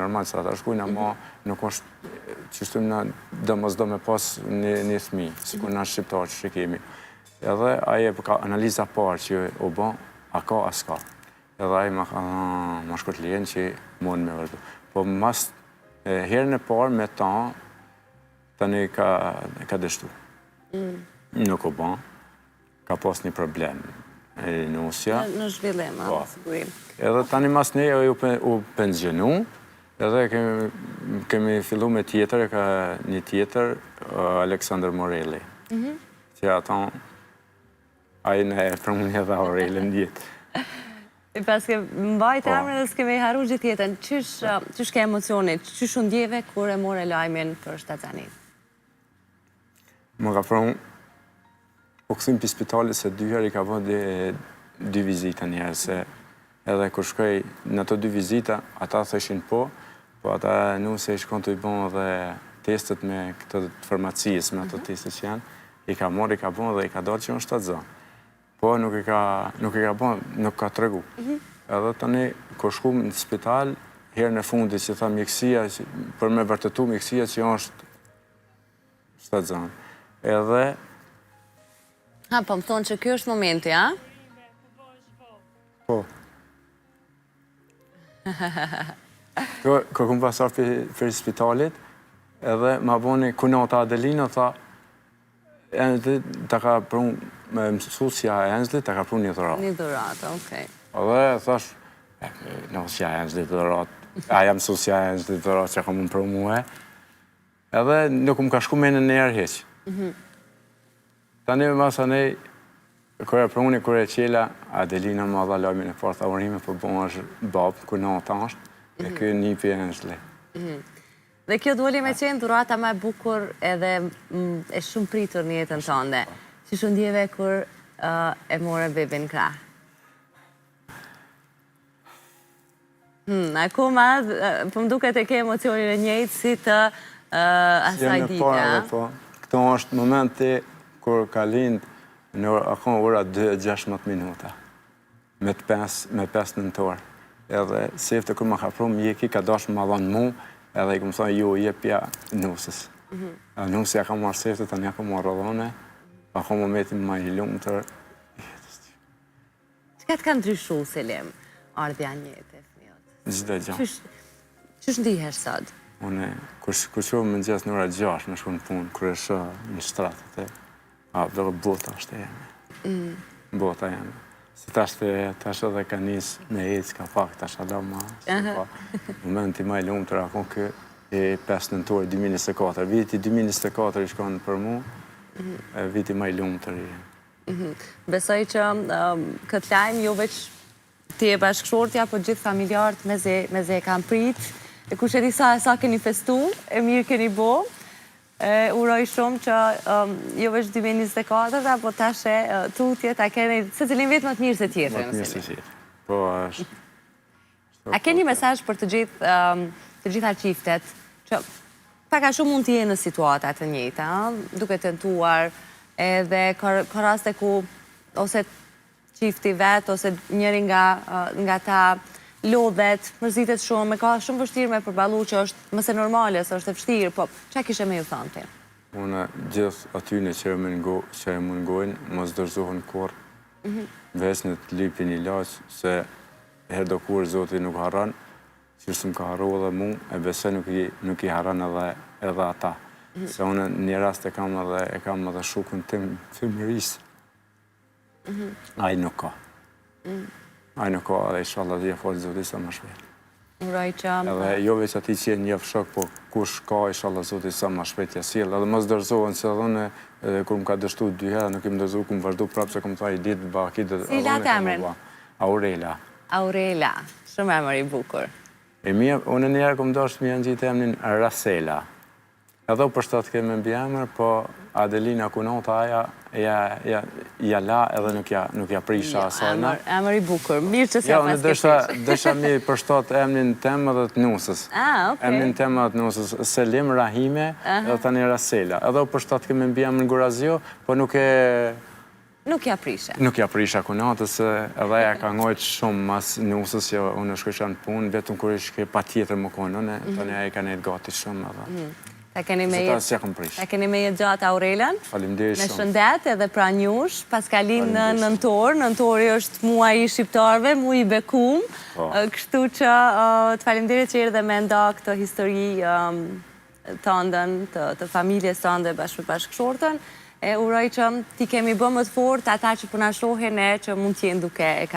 normal, sa ta shkujna, ma nuk është që shtu në do me pas një thmi, si kur në shqiptarë që kemi. Edhe aje ka analiza parë që o ban, a ka, a s'ka. Edhe aje ma shkot lijen që mund me vërdu. Po mas herën e parë me ta, tani ka dështu. Nuk o ban, ka pas një problem. Në zhvillim, sigurim. Edhe tani mas ne u pensionu, edhe kemi fillu me tjetër, ka një tjetër, Aleksandr Morelli. Që ata, a i në e përmënje dhe Aurelin djetë. I pas ke mbajt emrin dhe s'kemi haru gjithë jetën. Qysh ke emocionit? Qysh unë djeve kur e more lajmin për Shtacanit? Më ka përmë, po këthim për spitalit se 2 herë i ka vënë 2 vizita njerë, se edhe kur shkoj në ato 2 vizita, ata thëshin po ata nuk se i shkon të i bon dhe testet me këtë farmacijës, me ato testet që janë, i ka morë, i ka bon dhe i ka dalë që unë shtatë po nuk i ka bon, nuk ka të regu. Edhe tani, kur shkum në spital, herën e fundit që tha mjekësia, për me vërtetu mjekësia që është shtatë zonë. Edhe... Po më thonë që kjo është momenti, a? Po. Kër këmë pasar për spitalit, edhe ma boni kunata Adelina, tha, Enzli, ta ka prunë, me mësusja Enzli, ta ka prunë një dhuratë. Një dhuratë, okej. Edhe thash, nësja Enzli dhuratë, aja mësusja Enzli dhuratë që ka më prunë muhe, edhe nuk më ka shku me në njerë heqë. Tani me masa nej, kër e pruni, kër e qela, Adelina më dha lojmin e partë aurime, për bon është babë, kunata është, e kjo një për Enzli. Dhe kjo doli me qenë dhurata ma bukur edhe e shumë pritur një jetën tënde. Që shumë ndjeve kur e more bebin krah? Akoma, po më duket e ke emocionin e njëjtë si të asaj dita. Këto është momenti kur ka lindë në akon ora 2:16 minuta, me 5 nëntor. Edhe sefte kër më ka pru mjeki, ka dash më dhonë mu, edhe i këmë thonë, jo, jepja nusës. Nusëja ka marrë sefte, të një ka marrë rodhone, pa ka momentin ma i lumë tërë. Qëka të ka ndryshu, Selim, ardhja njete, fëmijot? Gjithë gjatë. Qësh ndihesh sot? Une, kur që më njësë në ora 6 me shku në punë, kër e shë një shtratët e, dhe bota është e jemi. Bota jemi. Se tash edhe ka njësë me ecë, ka pak, tash ala ma. Momenti ma i lumë të rakon kë e 5 nëntori 2024. Viti 2024 i shkonë për mu, viti ma i lumë të rrijen. Besoj që këtë lajmë jo veç ti e bashkëshortja, po gjithë familjarët me ze e kam prit. E kush e di sa keni festu, e mirë keni bo. Uroj shumë që jo veç 2024, apo tash e tutje ta keni se cilin vetë më të mirë se tjetër. Më të mirë se tjetër. Po, është... A keni mesazh për të gjitha qiftet, që paka shumë mund t'je në situatat të njëjta, duke tentuar edhe ka raste ku ose qifti vetë, ose njëri nga ta lodhet, mërzitet shumë, ka shumë vështirë me përbalu që është mëse normale, se është e vështirë, po që kishe me ju thonë ti? Unë gjithë atyne që e mungojnë, më zdërzohën kur, vesë në të lipin një laqë, se herë do kur Zotit nuk haran, që së më ka haru edhe mu, e bese nuk i haran edhe ata. Se unë një rast e kam edhe shukën tim fëmërisë. Ajë nuk ka. Ajë nuk ka, edhe inshallah dhe falë Zotit sa më shpejt. Uroj që... Edhe jo veç ati që e njëf shok, po kush ka, inshallah Zotit sa më shpejt jasil. Edhe më zdërzohen, se edhe edhe kur më ka dështu 2 herë, nuk im dëzu, ku më vazhdu prapë, se ku më tha i ditë bakit. Cila të emrin? Aurela. Aurela, shumë emër i bukur. E mija, unë njerë ku më dashtë mi janë gjitë emrin Rasela. Edhe u përshtat keme mbi emër, po Adelina Kunota aja, ja la edhe nuk ja prisha asajna. Emër i bukur, mirë që se pas ke prisha. Dësha mi përshtat emrin temë dhe të nusës. Okej. Emrin temë dhe të nusës, Selim, Rahime, edhe tani Rasela. Edhe u përshtat keme mbi emër Gurazio, po nuk Nuk ja prishe. Nuk ja prisha kunatës, edhe ja ka ngojt shumë mas njësës që unë shkësha në punë, vetëm kur ishke pa tjetër më konë, tonë ja e ka nejtë gati shumë edhe. Ta keni me Zëta s'ja këm prish. Ta keni me jetë gjatë Aurelian. Faleminderit Me shumë. shëndet edhe pra njush, pas ka linë në nëntor. Nëntori është muaj i shqiptarve, muaj i bekum. Kështu që të faleminderit që erdhe me nda këtë histori të ndën, të familjes të ndë bashkëshortën. E uroj që ti kemi bë më të fort ata që përna shohin e që mund t'jenë duke e